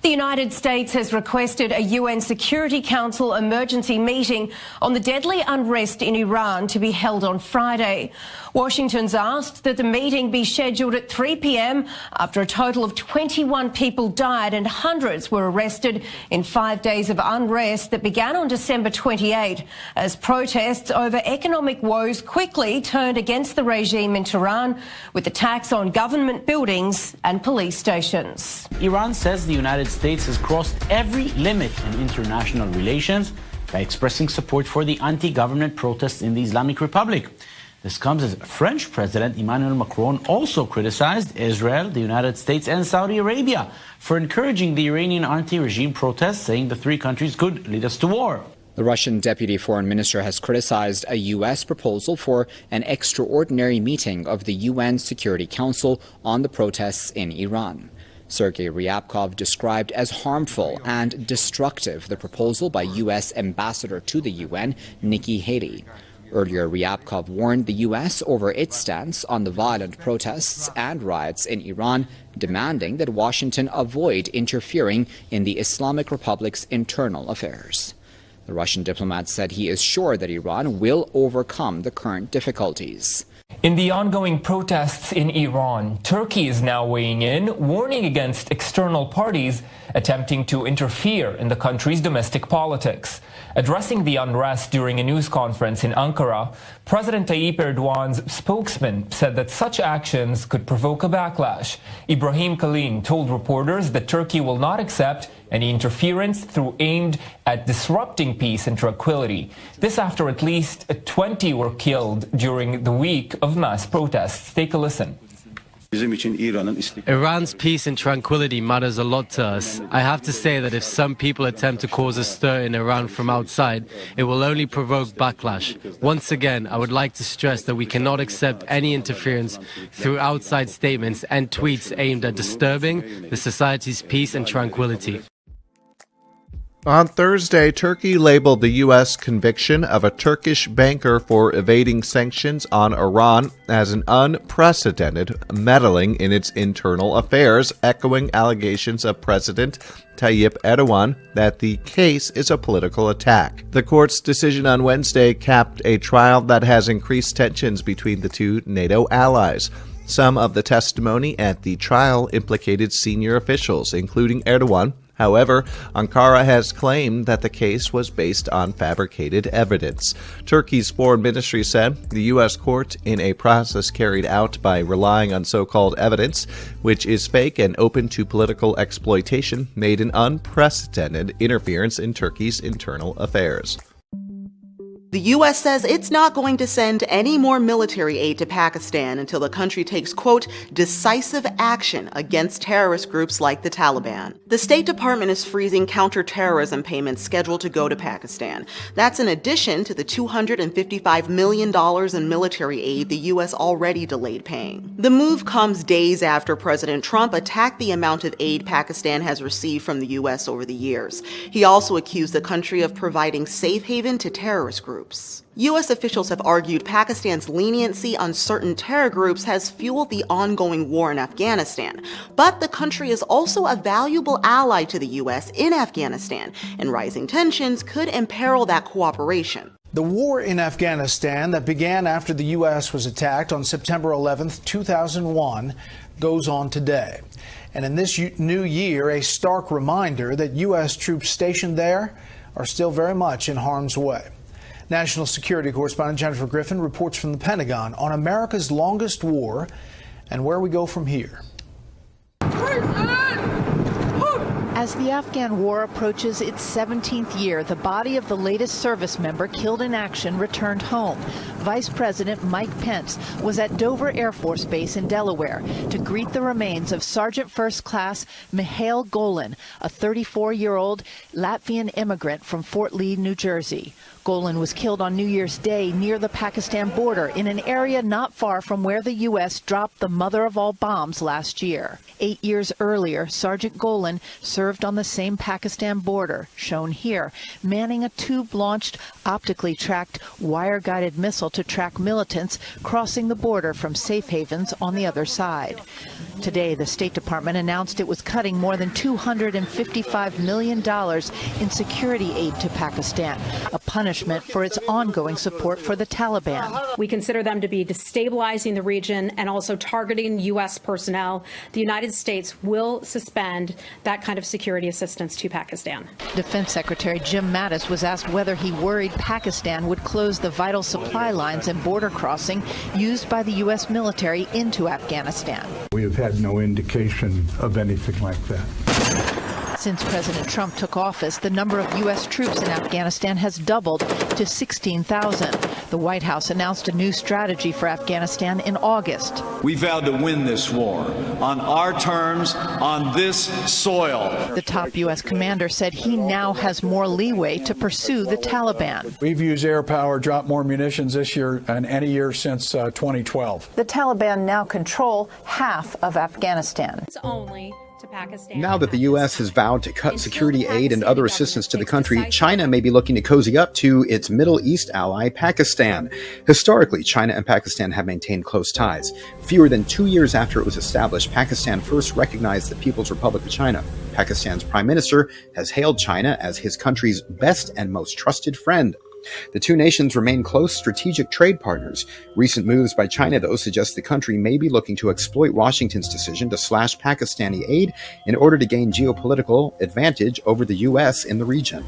The United States has requested a UN Security Council emergency meeting on the deadly unrest in Iran to be held on Friday. Washington's asked that the meeting be scheduled at 3 p.m. after a total of 21 people died and hundreds were arrested in 5 days of unrest that began on December 28 as protests over economic woes quickly turned against the regime in Tehran with attacks on government buildings and police stations. Iran says the United States has crossed every limit in international relations by expressing support for the anti-government protests in the Islamic Republic. This comes as French President Emmanuel Macron also criticized Israel, the United States and Saudi Arabia for encouraging the Iranian anti-regime protests, saying the three countries could lead us to war. The Russian deputy foreign minister has criticized a U.S. proposal for an extraordinary meeting of the UN Security Council on the protests in Iran. Sergei Ryabkov described as harmful and destructive the proposal by U.S. Ambassador to the UN, Nikki Haley. Earlier, Ryabkov warned the U.S. over its stance on the violent protests and riots in Iran, demanding that Washington avoid interfering in the Islamic Republic's internal affairs. The Russian diplomat said he is sure that Iran will overcome the current difficulties. In the ongoing protests in Iran, Turkey is now weighing in, warning against external parties attempting to interfere in the country's domestic politics. Addressing the unrest during a news conference in Ankara, President Tayyip Erdogan's spokesman said that such actions could provoke a backlash. Ibrahim Kalin told reporters that Turkey will not accept any interference aimed at disrupting peace and tranquility. This after at least 20 were killed during the week of mass protests. Take a listen. Iran's peace and tranquility matters a lot to us. I have to say that if some people attempt to cause a stir in Iran from outside, it will only provoke backlash. Once again, I would like to stress that we cannot accept any interference through outside statements and tweets aimed at disturbing the society's peace and tranquility. On Thursday, Turkey labeled the U.S. conviction of a Turkish banker for evading sanctions on Iran as an unprecedented meddling in its internal affairs, echoing allegations of President Tayyip Erdogan that the case is a political attack. The court's decision on Wednesday capped a trial that has increased tensions between the two NATO allies. Some of the testimony at the trial implicated senior officials, including Erdogan. However, Ankara has claimed that the case was based on fabricated evidence. Turkey's foreign ministry said the U.S. court, in a process carried out by relying on so-called evidence, which is fake and open to political exploitation, made an unprecedented interference in Turkey's internal affairs. The U.S. says it's not going to send any more military aid to Pakistan until the country takes, quote, decisive action against terrorist groups like the Taliban. The State Department is freezing counterterrorism payments scheduled to go to Pakistan. That's in addition to the $255 million in military aid the U.S. already delayed paying. The move comes days after President Trump attacked the amount of aid Pakistan has received from the U.S. over the years. He also accused the country of providing safe haven to terrorist groups. U.S. officials have argued Pakistan's leniency on certain terror groups has fueled the ongoing war in Afghanistan. But the country is also a valuable ally to the U.S. in Afghanistan, and rising tensions could imperil that cooperation. The war in Afghanistan that began after the U.S. was attacked on September 11, 2001, goes on today. And in this new year, a stark reminder that U.S. troops stationed there are still very much in harm's way. National security correspondent Jennifer Griffin reports from the Pentagon on America's longest war and where we go from here. As the Afghan war approaches its 17th year, the body of the latest service member killed in action returned home. Vice President Mike Pence was at Dover Air Force Base in Delaware to greet the remains of Sergeant First Class Mihail Golan, a 34-year-old Latvian immigrant from Fort Lee, New Jersey. Golan was killed on New Year's Day near the Pakistan border in an area not far from where the U.S. dropped the mother of all bombs last year. 8 years earlier, Sergeant Golan served on the same Pakistan border, shown here, manning a tube-launched, optically tracked, wire-guided missile to track militants crossing the border from safe havens on the other side. Today, the State Department announced it was cutting more than $255 million in security aid to Pakistan, a punishment for its ongoing support for the Taliban. We consider them to be destabilizing the region and also targeting U.S. personnel. The United States will suspend that kind of security assistance to Pakistan. Defense Secretary Jim Mattis was asked whether he worried Pakistan would close the vital supply lines and border crossing used by the U.S. military into Afghanistan. We have had no indication of anything like that. Since President Trump took office, the number of U.S. troops in Afghanistan has doubled to 16,000. The White House announced a new strategy for Afghanistan in August. We vowed to win this war on our terms, on this soil. The top U.S. commander said he now has more leeway to pursue the Taliban. We've used air power, dropped more munitions this year than any year since 2012. The Taliban now control half of Afghanistan. It's only to Pakistan. Now that the U.S. has vowed to cut security aid and other assistance to the country, China may be looking to cozy up to its Middle East ally, Pakistan. Historically, China and Pakistan have maintained close ties. Fewer than 2 years after it was established, Pakistan first recognized the People's Republic of China. Pakistan's prime minister has hailed China as his country's best and most trusted friend. The two nations remain close strategic trade partners. Recent moves by China, though, suggest the country may be looking to exploit Washington's decision to slash Pakistani aid in order to gain geopolitical advantage over the U.S. in the region.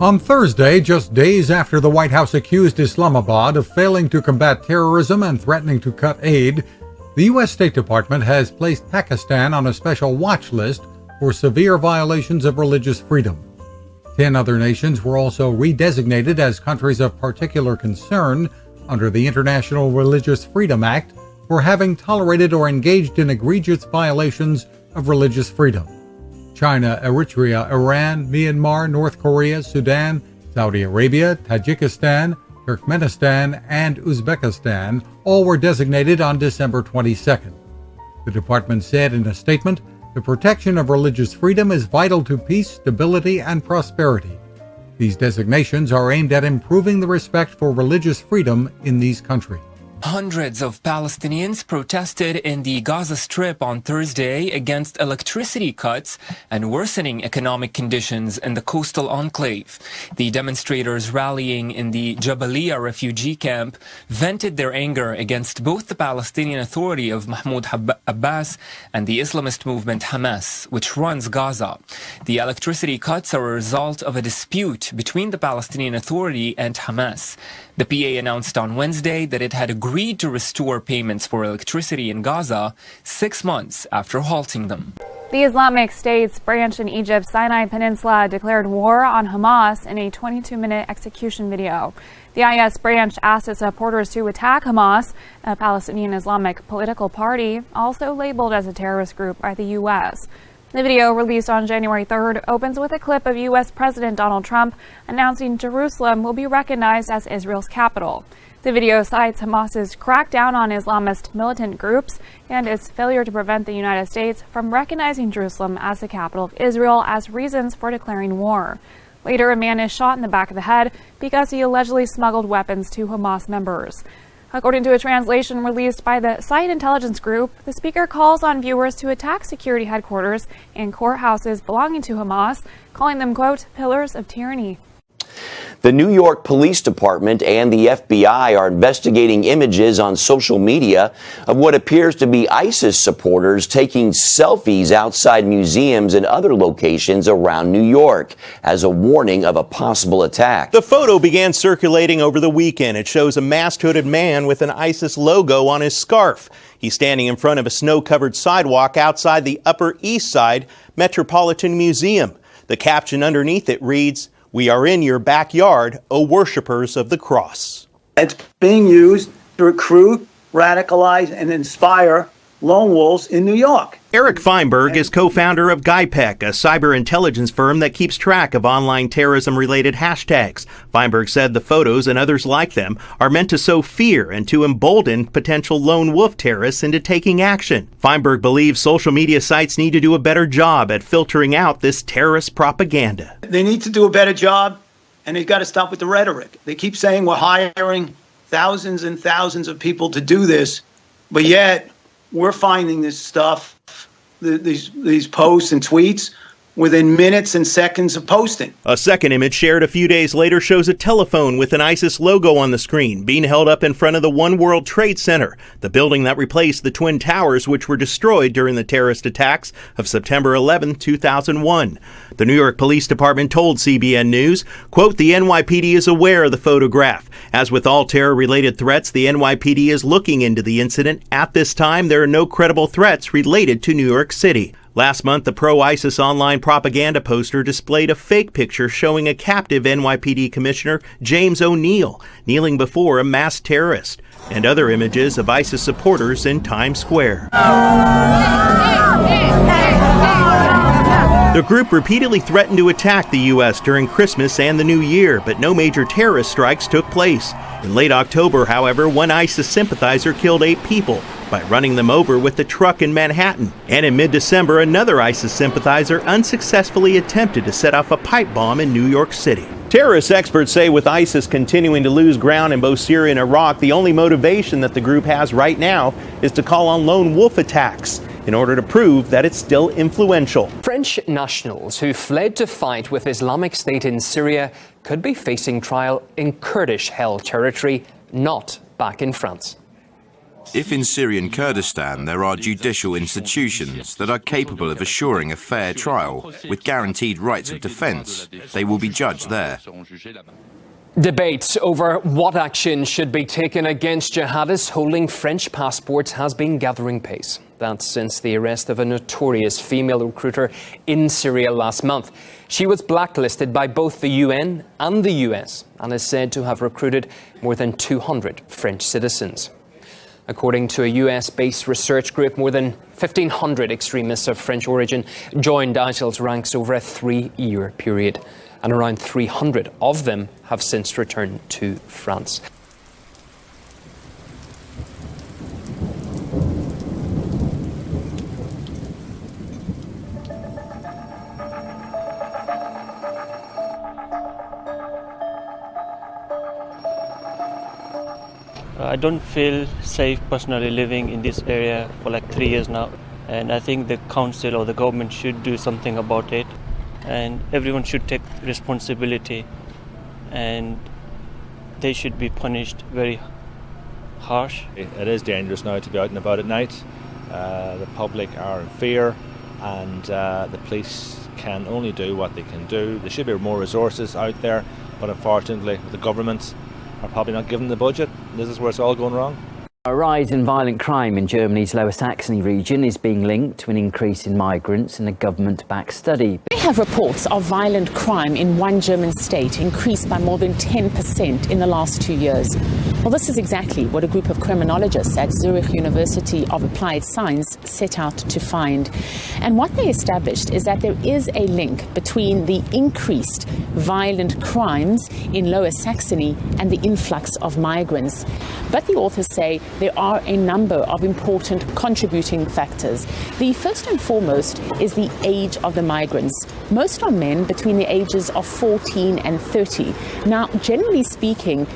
On Thursday, just days after the White House accused Islamabad of failing to combat terrorism and threatening to cut aid, the U.S. State Department has placed Pakistan on a special watch list for severe violations of religious freedom. 10 other nations were also redesignated as countries of particular concern under the International Religious Freedom Act for having tolerated or engaged in egregious violations of religious freedom. China, Eritrea, Iran, Myanmar, North Korea, Sudan, Saudi Arabia, Tajikistan, Turkmenistan, and Uzbekistan all were designated on December 22nd. The department said in a statement, "The protection of religious freedom is vital to peace, stability, and prosperity. These designations are aimed at improving the respect for religious freedom in these countries." Hundreds of Palestinians protested in the Gaza Strip on Thursday against electricity cuts and worsening economic conditions in the coastal enclave. The demonstrators rallying in the Jabalia refugee camp vented their anger against both the Palestinian Authority of Mahmoud Abbas and the Islamist movement Hamas, which runs Gaza. The electricity cuts are a result of a dispute between the Palestinian Authority and Hamas. The PA announced on Wednesday that it had agreed to restore payments for electricity in Gaza 6 months after halting them. The Islamic State's branch in Egypt's Sinai Peninsula declared war on Hamas in a 22-minute execution video. The IS branch asked its supporters to attack Hamas, a Palestinian Islamic political party, also labeled as a terrorist group by the U.S. The video, released on January 3rd, opens with a clip of U.S. President Donald Trump announcing Jerusalem will be recognized as Israel's capital. The video cites Hamas's crackdown on Islamist militant groups and its failure to prevent the United States from recognizing Jerusalem as the capital of Israel as reasons for declaring war. Later, a man is shot in the back of the head because he allegedly smuggled weapons to Hamas members. According to a translation released by the site intelligence group, the speaker calls on viewers to attack security headquarters and courthouses belonging to Hamas, calling them, quote, pillars of tyranny. The New York Police Department and the FBI are investigating images on social media of what appears to be ISIS supporters taking selfies outside museums and other locations around New York as a warning of a possible attack. The photo began circulating over the weekend. It shows a masked hooded man with an ISIS logo on his scarf. He's standing in front of a snow-covered sidewalk outside the Upper East Side Metropolitan Museum. The caption underneath it reads, "We are in your backyard, O worshippers of the cross." It's being used to recruit, radicalize, and inspire lone wolves in New York. Eric Feinberg is co-founder of GuyPec, a cyber intelligence firm that keeps track of online terrorism-related hashtags. Feinberg said the photos and others like them are meant to sow fear and to embolden potential lone wolf terrorists into taking action. Feinberg believes social media sites need to do a better job at filtering out this terrorist propaganda. They need to do a better job, and they've got to stop with the rhetoric. They keep saying we're hiring thousands and thousands of people to do this, but yet we're finding this stuff, these posts and tweets, within minutes and seconds of posting. A second image shared a few days later shows a telephone with an ISIS logo on the screen being held up in front of the One World Trade Center, the building that replaced the Twin Towers which were destroyed during the terrorist attacks of September 11, 2001. The New York Police Department told CBN News, quote, "The NYPD is aware of the photograph. As with all terror-related threats, the NYPD is looking into the incident. At this time, there are no credible threats related to New York City." Last month, the pro-ISIS online propaganda poster displayed a fake picture showing a captive NYPD Commissioner, James O'Neill, kneeling before a masked terrorist, and other images of ISIS supporters in Times Square. The group repeatedly threatened to attack the U.S. during Christmas and the New Year, but no major terrorist strikes took place. In late October, however, one ISIS sympathizer killed 8 people by running them over with a truck in Manhattan. And in mid-December, another ISIS sympathizer unsuccessfully attempted to set off a pipe bomb in New York City. Terrorist experts say with ISIS continuing to lose ground in both Syria and Iraq, the only motivation that the group has right now is to call on lone wolf attacks in order to prove that it's still influential. French nationals who fled to fight with Islamic State in Syria could be facing trial in Kurdish-held territory, not back in France. If in Syrian Kurdistan there are judicial institutions that are capable of assuring a fair trial with guaranteed rights of defence, they will be judged there. Debate over what action should be taken against jihadists holding French passports has been gathering pace. That's since the arrest of a notorious female recruiter in Syria last month. She was blacklisted by both the UN and the US and is said to have recruited more than 200 French citizens. According to a US-based research group, more than 1,500 extremists of French origin joined ISIL's ranks over a 3-year period, and around 300 of them have since returned to France. I don't feel safe personally living in this area for like 3 years now, and I think the council or the government should do something about it, and everyone should take responsibility, and they should be punished very harsh. It is dangerous now to be out and about at night. The public are in fear, and the police can only do what they can do. There should be more resources out there, but unfortunately the governments are probably not given the budget. This is where it's all going wrong. A rise in violent crime in Germany's Lower Saxony region is being linked to an increase in migrants in a government-backed study. We have reports of violent crime in one German state increased by more than 10% in the last 2 years. Well, this is exactly what a group of criminologists at Zurich University of Applied Science set out to find. And what they established is that there is a link between the increased violent crimes in Lower Saxony and the influx of migrants. But the authors say there are a number of important contributing factors. The first and foremost is the age of the migrants. Most are men between the ages of 14 and 30. Now, generally speaking,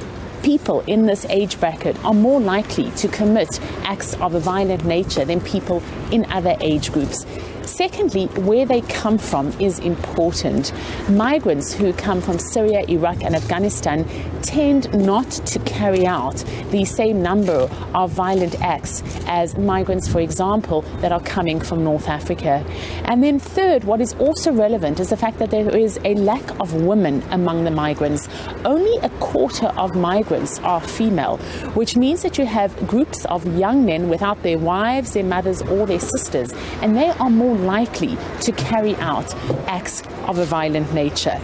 people in this age bracket are more likely to commit acts of a violent nature than people in other age groups. Secondly, where they come from is important. Migrants who come from Syria, Iraq and Afghanistan tend not to carry out the same number of violent acts as migrants, for example, that are coming from North Africa. And then third, what is also relevant is the fact that there is a lack of women among the migrants. Only a quarter of migrants are female, which means that you have groups of young men without their wives, their mothers or their sisters, and they are more likely to carry out acts of a violent nature.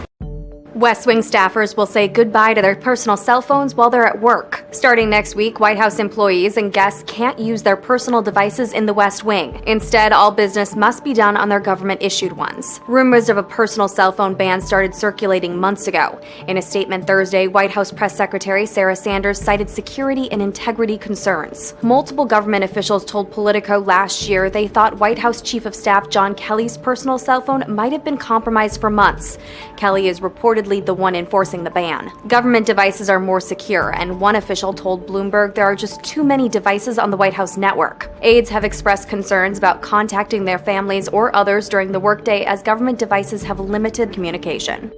West Wing staffers will say goodbye to their personal cell phones while they're at work. Starting next week, White House employees and guests can't use their personal devices in the West Wing. Instead, all business must be done on their government-issued ones. Rumors of a personal cell phone ban started circulating months ago. In a statement Thursday, White House Press Secretary Sarah Sanders cited security and integrity concerns. Multiple government officials told Politico last year they thought White House Chief of Staff John Kelly's personal cell phone might have been compromised for months. Kelly is reportedly reportedly the one enforcing the ban. Government devices are more secure, and one official told Bloomberg there are just too many devices on the White House network. Aides have expressed concerns about contacting their families or others during the workday as government devices have limited communication.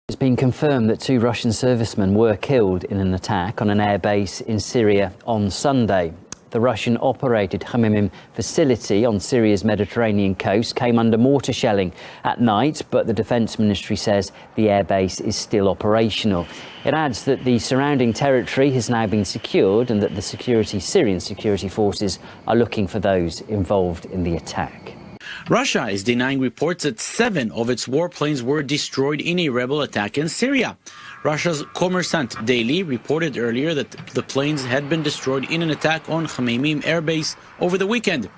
It's been confirmed that 2 Russian servicemen were killed in an attack on an airbase in Syria on Sunday. The Russian-operated Khmeimim facility on Syria's Mediterranean coast came under mortar shelling at night, but the Defence Ministry says the airbase is still operational. It adds that the surrounding territory has now been secured and that the Syrian security forces are looking for those involved in the attack. Russia is denying reports that 7 of its warplanes were destroyed in a rebel attack in Syria. Russia's Kommersant Daily reported earlier that the planes had been destroyed in an attack on Khmeimim airbase over the weekend.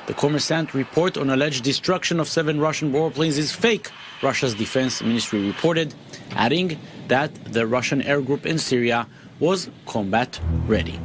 The Kommersant report on alleged destruction of 7 Russian warplanes is fake, Russia's defense ministry reported, adding that the Russian air group in Syria was combat ready.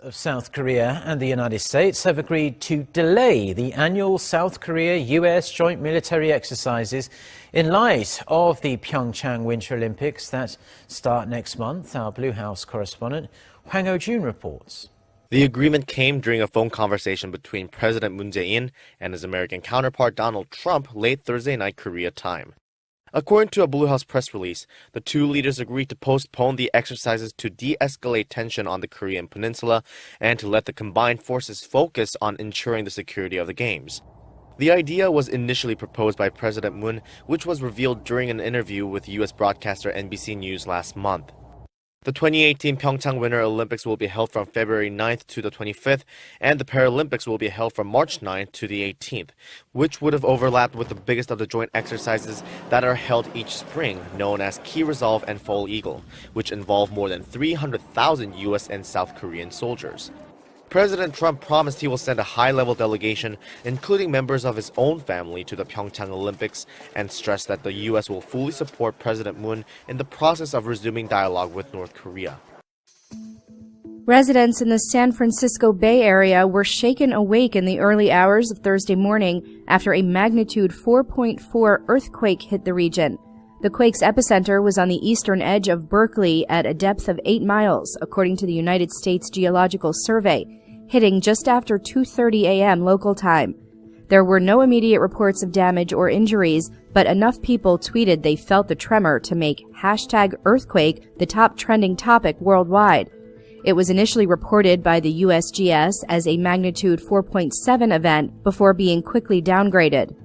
Of South Korea and the United States have agreed to delay the annual South Korea-US joint military exercises in light of the Pyeongchang Winter Olympics that start next month. Our Blue House correspondent Hwang Ho-jun reports. The agreement came during a phone conversation between President Moon Jae-in and his American counterpart Donald Trump late Thursday night Korea time. According to a Blue House press release, the 2 leaders agreed to postpone the exercises to de-escalate tension on the Korean peninsula and to let the combined forces focus on ensuring the security of the Games. The idea was initially proposed by President Moon, which was revealed during an interview with U.S. broadcaster NBC News last month. The 2018 Pyeongchang Winter Olympics will be held from February 9th to the 25th, and the Paralympics will be held from March 9th to the 18th, which would have overlapped with the biggest of the joint exercises that are held each spring, known as Key Resolve and Fall Eagle, which involve more than 300,000 U.S. and South Korean soldiers. President Trump promised he will send a high-level delegation, including members of his own family, to the Pyeongchang Olympics and stressed that the U.S. will fully support President Moon in the process of resuming dialogue with North Korea. Residents in the San Francisco Bay Area were shaken awake in the early hours of Thursday morning after a magnitude 4.4 earthquake hit the region. The quake's epicenter was on the eastern edge of Berkeley at a depth of 8 miles, according to the United States Geological Survey, hitting just after 2:30 a.m. local time. There were no immediate reports of damage or injuries, but enough people tweeted they felt the tremor to make #earthquake the top trending topic worldwide. It was initially reported by the USGS as a magnitude 4.7 event before being quickly downgraded.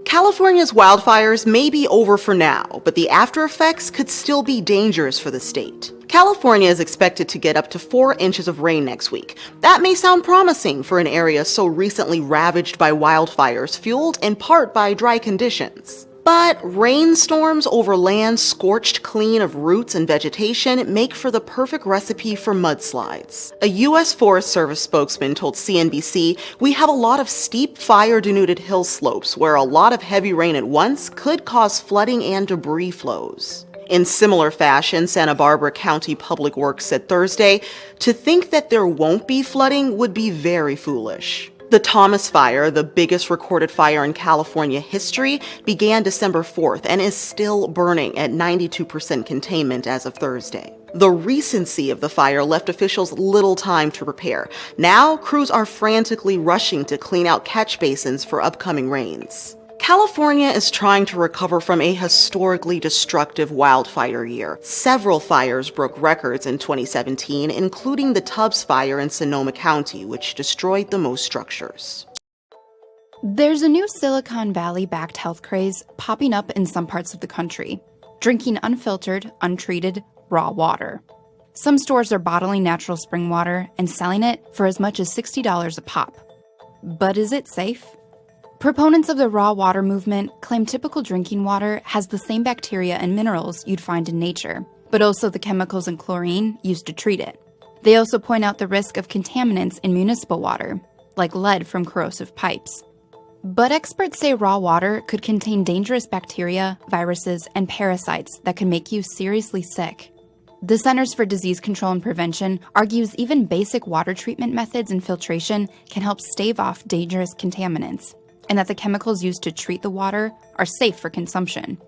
California's wildfires may be over for now, but the after effects could still be dangerous for the state. California is expected to get up to 4 inches of rain next week. That may sound promising for an area so recently ravaged by wildfires, fueled in part by dry conditions. But rainstorms over land scorched clean of roots and vegetation make for the perfect recipe for mudslides. A U.S. Forest Service spokesman told CNBC, "We have a lot of steep, fire-denuded hill slopes where a lot of heavy rain at once could cause flooding and debris flows." In similar fashion, Santa Barbara County Public Works said Thursday, "To think that there won't be flooding would be very foolish." The Thomas Fire, the biggest recorded fire in California history, began December 4th and is still burning at 92% containment as of Thursday. The recency of the fire left officials little time to prepare. Now, crews are frantically rushing to clean out catch basins for upcoming rains. California is trying to recover from a historically destructive wildfire year. Several fires broke records in 2017, including the Tubbs fire in Sonoma County, which destroyed the most structures. There's a new Silicon Valley-backed health craze popping up in some parts of the country. Drinking unfiltered, untreated, raw water. Some stores are bottling natural spring water and selling it for as much as $60 a pop. But is it safe? Proponents of the raw water movement claim typical drinking water has the same bacteria and minerals you'd find in nature, but also the chemicals and chlorine used to treat it. They also point out the risk of contaminants in municipal water, like lead from corrosive pipes. But experts say raw water could contain dangerous bacteria, viruses, and parasites that could make you seriously sick. The Centers for Disease Control and Prevention argues even basic water treatment methods and filtration can help stave off dangerous contaminants, and that the chemicals used to treat the water are safe for consumption.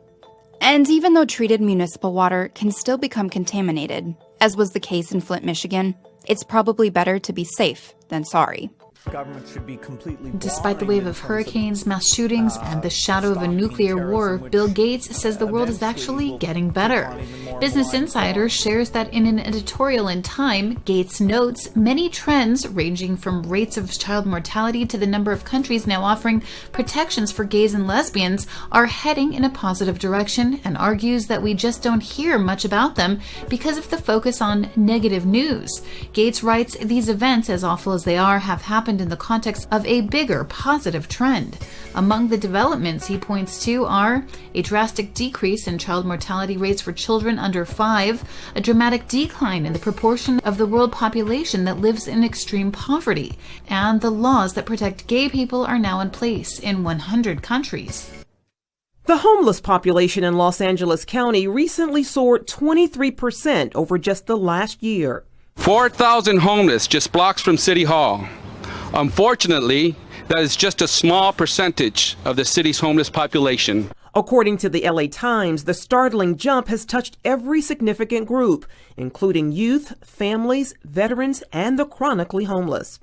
And even though treated municipal water can still become contaminated, as was the case in Flint, Michigan, it's probably better to be safe than sorry. Government should be completely Despite the wave of hurricanes, mass shootings, and the shadow of a nuclear war, Bill Gates says the world is actually getting better. Business Insider shares that in an editorial in Time, Gates notes many trends ranging from rates of child mortality to the number of countries now offering protections for gays and lesbians are heading in a positive direction, and argues that we just don't hear much about them because of the focus on negative news. Gates writes, these events, as awful as they are, have happened in the context of a bigger positive trend. Among the developments he points to are a drastic decrease in child mortality rates for children under 5, a dramatic decline in the proportion of the world population that lives in extreme poverty, and the laws that protect gay people are now in place in 100 countries. The homeless population in Los Angeles County recently soared 23% over just the last year. 4,000 homeless just blocks from City Hall. Unfortunately, that is just a small percentage of the city's homeless population. According to the LA Times, the startling jump has touched every significant group, including youth, families, veterans, and the chronically homeless.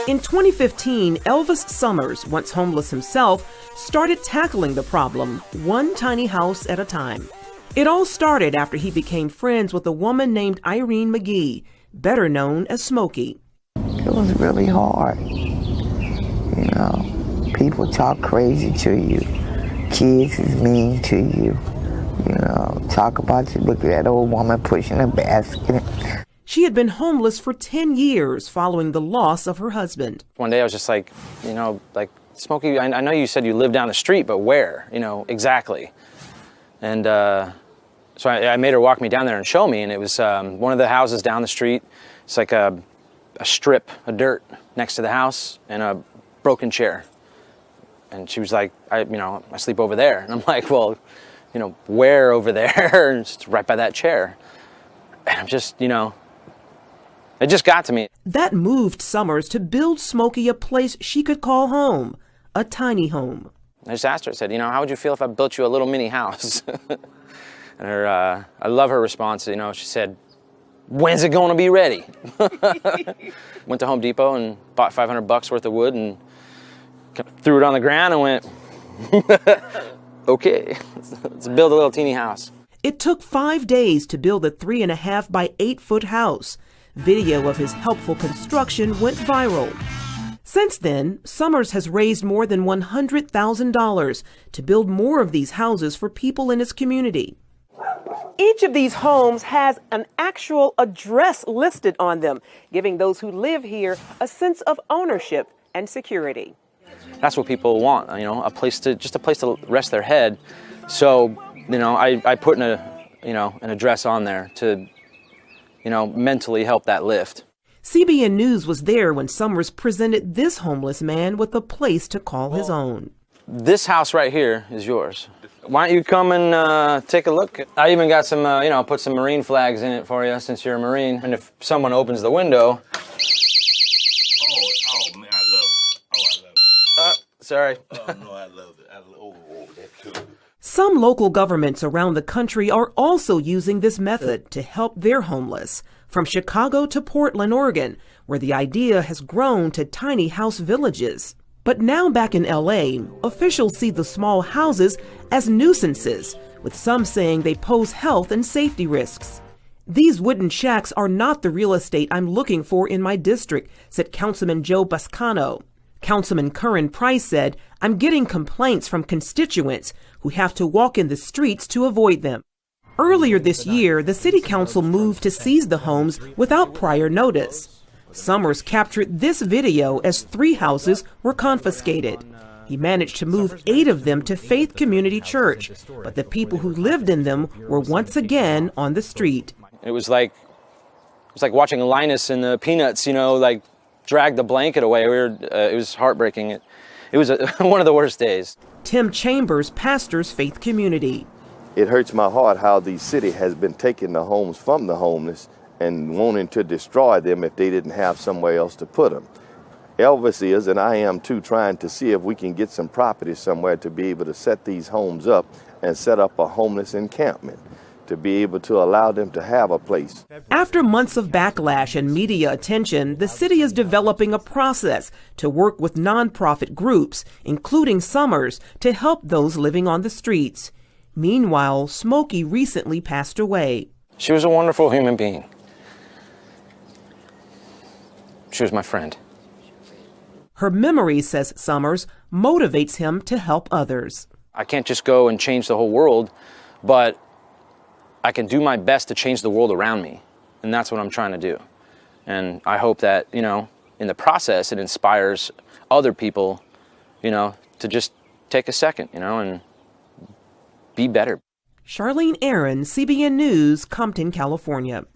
In 2015, Elvis Summers, once homeless himself, started tackling the problem, one tiny house at a time. It all started after he became friends with a woman named Irene McGee, better known as Smokey. It was really hard. You know, people talk crazy to you. Kids is mean to you. You know, talk about you. Look at that old woman pushing a basket. She had been homeless for 10 years following the loss of her husband. One day I was just like, you know, like, Smokey, I know you said you lived down the street, but where? You know, exactly. And so I made her walk me down there and show me, and it was one of the houses down the street. It's like a strip of dirt next to the house and a broken chair. And she was like, I sleep over there. And I'm like, well, you know, where over there? And it's right by that chair. And I'm just, you know, it just got to me. That moved Summers to build Smokey a place she could call home, a tiny home. I just asked her, I said, you know, how would you feel if I built you a little mini house? And I love her response, you know, she said, when's it going to be ready? Went to Home Depot and bought $500 worth of wood and threw it on the ground and went, okay, let's build a little teeny house. It took 5 days to build a 3.5 by 8 foot house. Video of his helpful construction went viral. Since then, Summers has raised more than $100,000 to build more of these houses for people in his community. Each of these homes has an actual address listed on them, giving those who live here a sense of ownership and security. That's what people want, you know, a place to rest their head. So, you know, I put an address on there to, you know, mentally help that lift. CBN News was there when Summers presented this homeless man with a place to call his own. This house right here is yours. Why don't you come and take a look? I even got some, put some Marine flags in it for you since you're a Marine. And if someone opens the window... Oh man, I love it. Oh, I love it. Sorry. Oh, no, I love it. I love that too. Some local governments around the country are also using this method to help their homeless, from Chicago to Portland, Oregon, where the idea has grown to tiny house villages. But now back in LA, officials see the small houses as nuisances, with some saying they pose health and safety risks. These wooden shacks are not the real estate I'm looking for in my district, said Councilman Joe Bascano. Councilman Curran Price said, I'm getting complaints from constituents who have to walk in the streets to avoid them. Earlier this year, the city council moved to seize the homes without prior notice. Summers captured this video as 3 houses were confiscated. He managed to move 8 of them to Faith Community Church, but the people who lived in them were once again on the street. It was like watching Linus and the Peanuts, like drag the blanket away. It was heartbreaking. It was one of the worst days. Tim Chambers pastors Faith Community. It hurts my heart how the city has been taking the homes from the homeless and wanting to destroy them if they didn't have somewhere else to put them. Elvis is, and I am too, trying to see if we can get some property somewhere to be able to set these homes up and set up a homeless encampment, to be able to allow them to have a place. After months of backlash and media attention, the city is developing a process to work with nonprofit groups, including Summers, to help those living on the streets. Meanwhile, Smokey recently passed away. She was a wonderful human being. She was my friend. Her memory, says Summers, motivates him to help others. I can't just go and change the whole world, but I can do my best to change the world around me. And that's what I'm trying to do. And I hope that, in the process, it inspires other people, to just take a second, and be better. Charlene Aaron, CBN News, Compton, California.